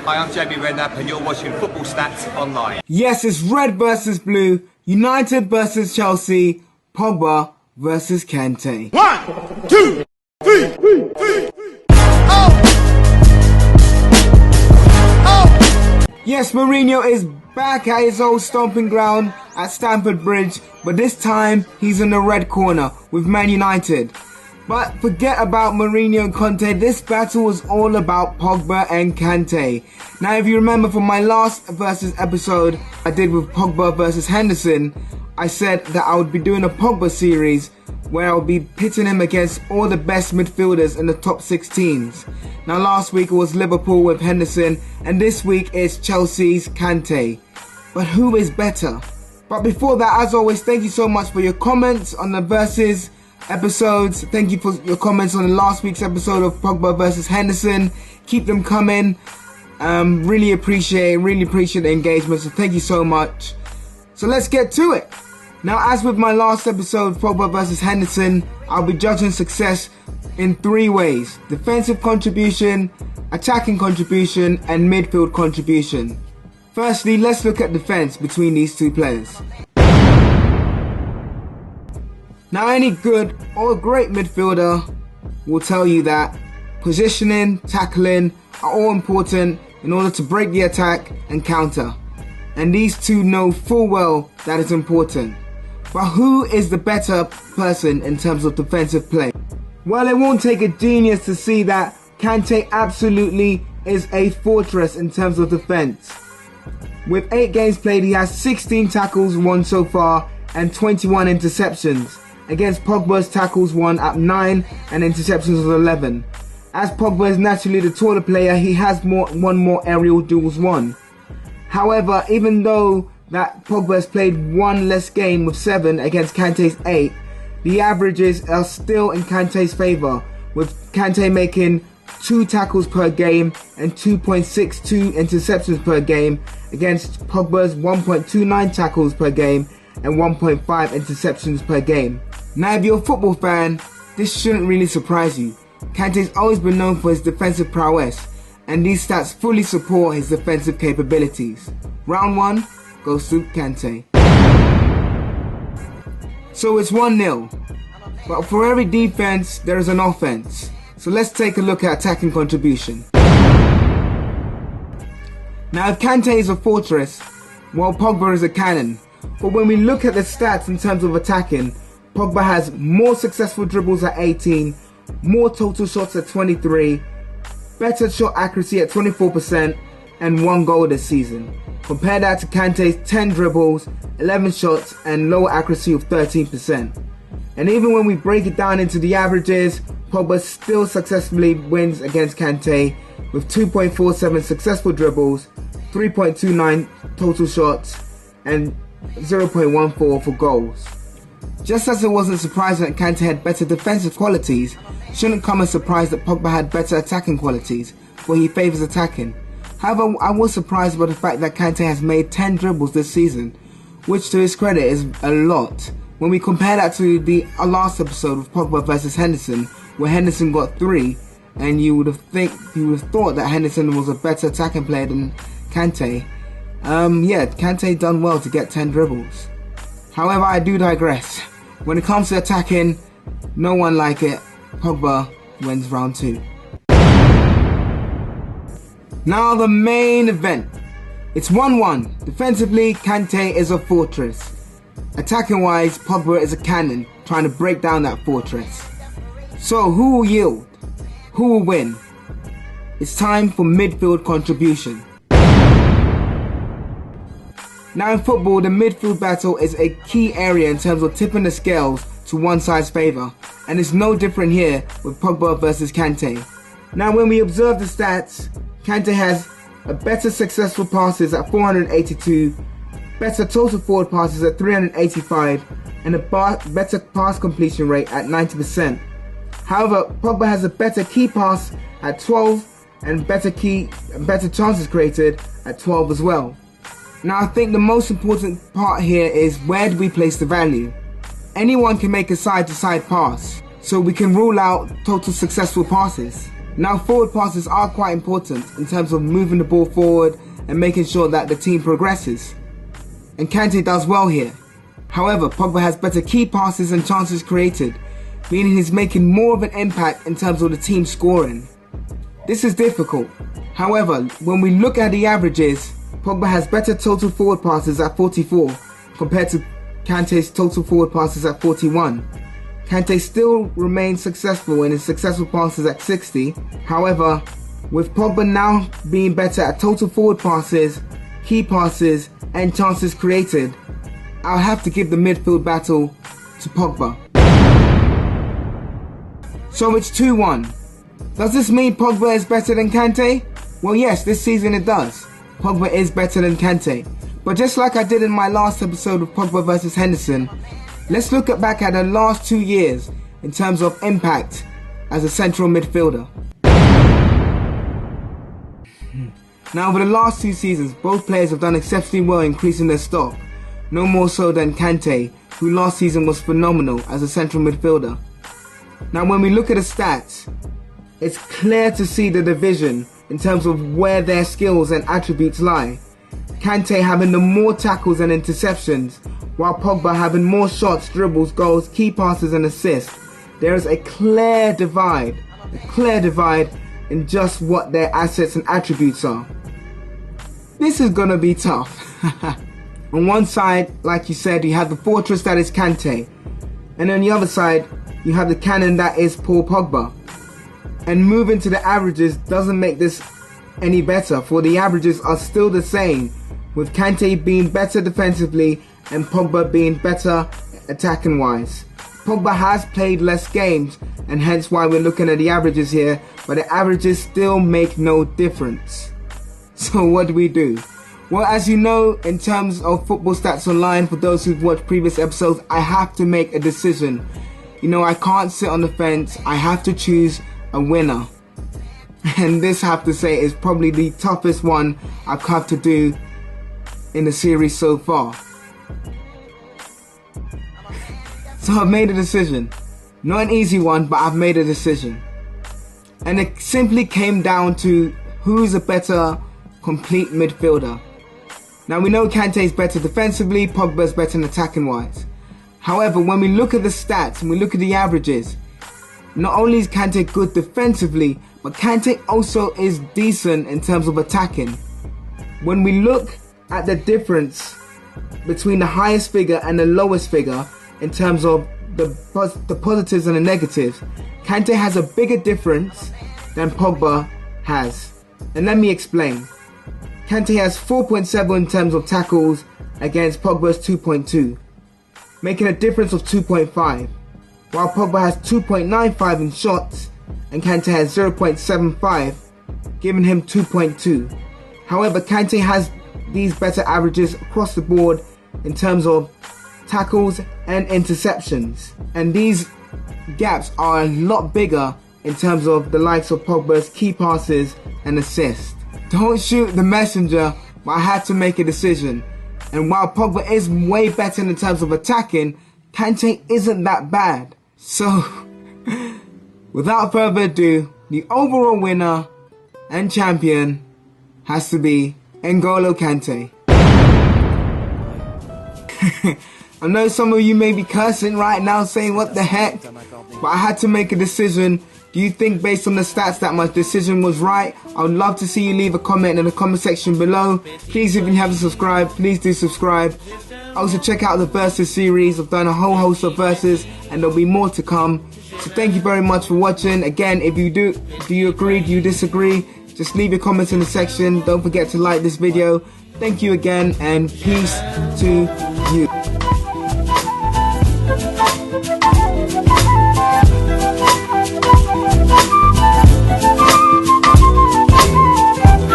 Hi, I'm Jamie Redknapp and you're watching Football Stats Online. Yes, it's red versus blue, United versus Chelsea, Pogba versus Kante. 1, 2, 3. Yes, Mourinho is back at his old stomping ground at Stamford Bridge, but this time he's in the red corner with Man United. But forget about Mourinho and Kante, this battle was all about Pogba and Kante. Now if you remember from my last versus episode I did with Pogba versus Henderson, I said that I would be doing a Pogba series where I'll be pitting him against all the best midfielders in the top 6 teams. Now last week it was Liverpool with Henderson and this week it's Chelsea's Kante. But who is better? But before that, as always, thank you so much for your comments on the versus episodes. Thank you for your comments on the last week's episode of Pogba versus Henderson. Keep them coming. Really appreciate the engagement, so thank you so much. So let's get to it. Now, as with my last episode, Pogba versus Henderson, I'll be judging success in 3 ways: defensive contribution, attacking contribution, and midfield contribution. Firstly, let's look at defense between these 2 players. Now, any good or great midfielder will tell you that positioning, tackling are all important in order to break the attack and counter. And these 2 know full well that is important. But who is the better person in terms of defensive play? Well, it won't take a genius to see that Kante absolutely is a fortress in terms of defense. With 8 games played, he has 16 tackles won so far and 21 interceptions, against Pogba's tackles won at 9 and interceptions of 11. As Pogba is naturally the taller player, he has won more aerial duels won. However, even though that Pogba has played 1 less game with 7 against Kante's 8, the averages are still in Kante's favour, with Kante making 2 tackles per game and 2.62 interceptions per game against Pogba's 1.29 tackles per game and 1.5 interceptions per game. Now if you're a football fan, this shouldn't really surprise you. Kante's always been known for his defensive prowess, and these stats fully support his defensive capabilities. Round 1 goes to Kante. So it's 1-0, but for every defense there is an offense. So let's take a look at attacking contribution. Now if Kante is a fortress, well, Pogba is a cannon. But when we look at the stats in terms of attacking, Pogba has more successful dribbles at 18, more total shots at 23, better shot accuracy at 24%, and 1 goal this season. Compare that to Kante's 10 dribbles, 11 shots, and lower accuracy of 13%. And even when we break it down into the averages, Pogba still successfully wins against Kante with 2.47 successful dribbles, 3.29 total shots, and 0.14 for goals. Just as it wasn't surprising that Kante had better defensive qualities, shouldn't come as a surprise that Pogba had better attacking qualities, for he favours attacking. However, I was surprised by the fact that Kante has made 10 dribbles this season, which to his credit is a lot. When we compare that to the last episode of Pogba versus Henderson, where Henderson got 3, and you would have thought that Henderson was a better attacking player than Kante. Kante done well to get 10 dribbles. However, I do digress. When it comes to attacking, no one like it. Pogba wins round 2. Now the main event. It's 1-1. Defensively, Kante is a fortress. Attacking wise, Pogba is a cannon trying to break down that fortress. So who will yield? Who will win? It's time for midfield contribution. Now in football, the midfield battle is a key area in terms of tipping the scales to one side's favour, and it's no different here with Pogba versus Kante. Now when we observe the stats, Kante has a better successful passes at 482, better total forward passes at 385, and a better pass completion rate at 90%. However, Pogba has a better key pass at 12 and better chances created at 12 as well. Now I think the most important part here is where do we place the value? Anyone can make a side-to-side pass, so we can rule out total successful passes. Now forward passes are quite important in terms of moving the ball forward and making sure that the team progresses. And Kante does well here. However, Pogba has better key passes and chances created, meaning he's making more of an impact in terms of the team scoring. This is difficult. However, when we look at the averages, Pogba has better total forward passes at 44 compared to Kante's total forward passes at 41. Kante still remains successful in his successful passes at 60. However, with Pogba now being better at total forward passes, key passes and chances created, I'll have to give the midfield battle to Pogba. So it's 2-1. Does this mean Pogba is better than Kante? Well, yes, this season it does. Pogba is better than Kante. But just like I did in my last episode of Pogba vs Henderson, let's look back at the last 2 years in terms of impact as a central midfielder. Now, over the last 2 seasons, both players have done exceptionally well increasing their stock. No more so than Kante, who last season was phenomenal as a central midfielder. Now, when we look at the stats, it's clear to see the division in terms of where their skills and attributes lie. Kante having the more tackles and interceptions, while Pogba having more shots, dribbles, goals, key passes and assists. There is a clear divide in just what their assets and attributes are. This is gonna be tough. On one side, like you said, you have the fortress that is Kante, and on the other side, you have the cannon that is Paul Pogba. And moving to the averages doesn't make this any better, for the averages are still the same, with Kante being better defensively and Pogba being better attacking wise. Pogba has played less games, and hence why we're looking at the averages here, but the averages still make no difference. So what do? Well, as you know, in terms of Football Stats Online, for those who've watched previous episodes, I have to make a decision. You know, I can't sit on the fence, I have to choose a winner. And this, I have to say, is probably the toughest one I've had to do in the series so far. So I've made a decision. Not an easy one, but I've made a decision. And it simply came down to who's a better complete midfielder. Now we know Kante is better defensively, Pogba is better in attacking wise. However, when we look at the stats and we look at the averages, not only is Kante good defensively, but Kante also is decent in terms of attacking. When we look at the difference between the highest figure and the lowest figure in terms of the positives and the negatives, Kante has a bigger difference than Pogba has. And let me explain. Kante has 4.7 in terms of tackles against Pogba's 2.2, making a difference of 2.5. While Pogba has 2.95 in shots and Kante has 0.75, giving him 2.2. However, Kante has these better averages across the board in terms of tackles and interceptions, and these gaps are a lot bigger in terms of the likes of Pogba's key passes and assists. Don't shoot the messenger, but I had to make a decision. And while Pogba is way better in terms of attacking, Kante isn't that bad. So, without further ado, the overall winner and champion has to be N'Golo Kante. I know some of you may be cursing right now saying what the heck, but I had to make a decision. Do you think based on the stats that my decision was right? I would love to see you leave a comment in the comment section below. Please, if you haven't subscribed, please do subscribe. Also check out the Versus series. I've done a whole host of Versus and there'll be more to come. So thank you very much for watching. Again, if you do you agree, do you disagree? Just leave your comments in the section. Don't forget to like this video. Thank you again and peace to you.